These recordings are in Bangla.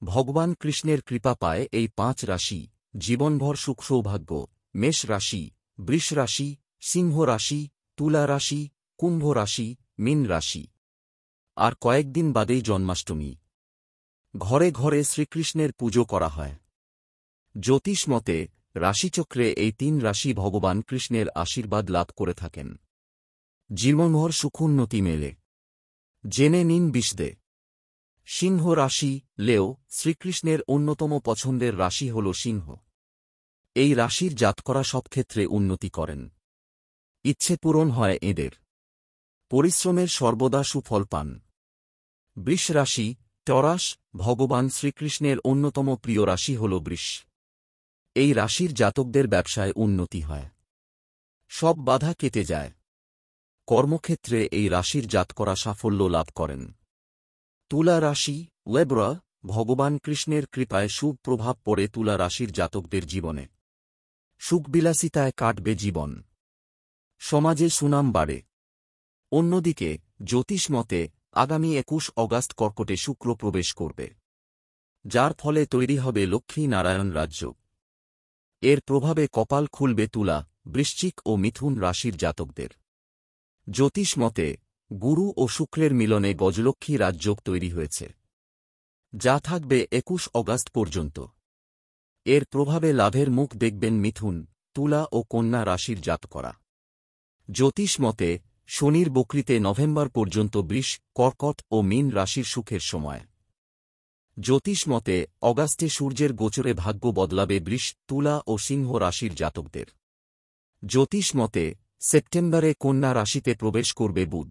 ভগবান কৃষ্ণের কৃপা পায় এই 5 রাশি, জীবনভর সুখ সৌভাগ্য। মেষ রাশি, বৃষ রাশি, সিংহ রাশি, তুলা রাশি, কুম্ভ রাশি, মীন রাশি। আর কয়েকদিন বাদেই জন্মাষ্টমী। ঘরে ঘরে শ্রীকৃষ্ণের পুজো করা হয়। জ্যোতিষ মতে রাশিচক্রে এই 3 রাশি ভগবান কৃষ্ণের আশীর্বাদ লাভ করে থাকেন। জীবনভর সুখোন্নতি মেলে। জেনে নিন বিশদে। সিংহ রাশি, লেও, শ্রীকৃষ্ণের অন্যতম পছন্দের রাশি হল সিংহ। এই রাশির জাতকরা সব ক্ষেত্রে উন্নতি করেন। ইচ্ছে পূরণ হয় এদের। পরিশ্রমের সর্বদা সুফল পান। বৃষ রাশি, টরাস, ভগবান শ্রীকৃষ্ণের অন্যতম প্রিয় রাশি হল বৃষ। এই রাশির জাতকদের ব্যবসায় উন্নতি হয়। সব বাধা কেটে যায়। কর্মক্ষেত্রে এই রাশির জাতকরা সাফল্য লাভ করেন। তুলা রাশি, লেব্রা, ভগবান কৃষ্ণের কৃপায় সুপ্রভাব পড়ে তুলা রাশির জাতকদের জীবনে। সুখবিলাসিতায় কাটবে জীবন। সমাজে সুনাম বাড়ে। অন্যদিকে জ্যোতিষ মতে আগামী 21 অগাস্ট কর্কটে শুক্র প্রবেশ করবে, যার ফলে তৈরি হবে লক্ষ্মী নারায়ণ রাজ্য। এর প্রভাবে কপাল খুলবে তুলা, বৃশ্চিক ও মিথুন রাশির জাতকদের। জ্যোতিষ মতে গুরু ও শুক্রের মিলনে গজলক্ষ্মী রাজযোগ তৈরি হয়েছে, যা থাকবে 21 অগাস্ট পর্যন্ত। এর প্রভাবে লাভের মুখ দেখবেন মিথুন, তুলা ও কন্যা রাশির জাতকরা। জ্যোতিষ মতে শনির বক্রিতে নভেম্বর পর্যন্ত বৃষ, কর্কট ও মীন রাশির সুখের সময়। জ্যোতিষ মতে অগাস্টে সূর্যের গোচরে ভাগ্য বদলাবে বৃষ, তুলা ও সিংহ রাশির জাতকদের। জ্যোতিষ মতে সেপ্টেম্বরে কন্যা রাশিতে প্রবেশ করবে বুধ।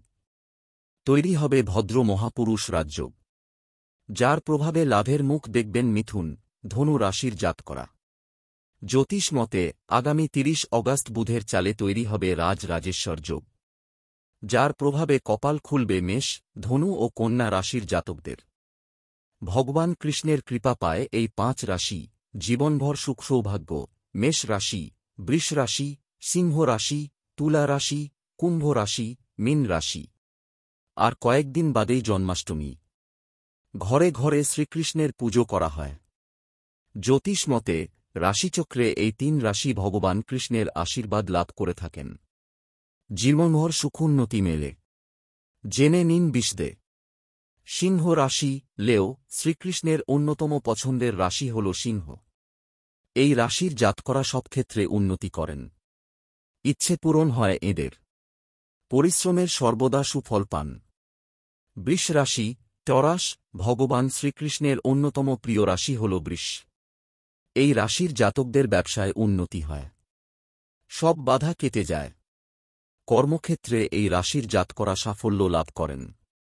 তৈরি হবে ভদ্র মহাপুরুষ রাজযোগ, যার প্রভাবে লাভের মুখ দেখবেন মিথুন, ধনু রাশির জাতকরা। জ্যোতিষ মতে আগামী 30 অগাস্ট বুধের চালে তৈরি হবে রাজরাজেশ্বর যোগ, যার প্রভাবে কপাল খুলবে মেষ, ধনু ও কন্যা রাশির জাতকদের। ভগবান কৃষ্ণের কৃপা পায় এই 5 রাশি, জীবনভর সুখ সৌভাগ্য। মেষ রাশি, বৃষ রাশি, সিংহ রাশি, তুলা রাশি, কুম্ভ রাশি, মীন রাশি। আর কয়েকদিন বাদেই জন্মাষ্টমী। ঘরে ঘরে শ্রীকৃষ্ণের পুজো করা হয়। জ্যোতিষ মতে রাশিচক্রে এই 3 রাশি ভগবান কৃষ্ণের আশীর্বাদ লাভ করে থাকেন। জীবনভর সুখোন্নতি মেলে। জেনে নিন বিশদে। সিংহ রাশি, লেও, শ্রীকৃষ্ণের অন্যতম পছন্দের রাশি হল সিংহ। এই রাশির জাতকরা সব ক্ষেত্রে উন্নতি করেন। ইচ্ছে পূরণ হয় এদের। পরিশ্রমের সর্বদা সুফল পান। বৃষ রাশি, টরাস, ভগবান শ্রীকৃষ্ণের অন্যতম প্রিয় রাশি হল বৃষ। এই রাশির জাতকদের ব্যবসায় উন্নতি হয়। সব বাধা কেটে যায়। কর্মক্ষেত্রে এই রাশির জাতকরা সাফল্য লাভ করেন।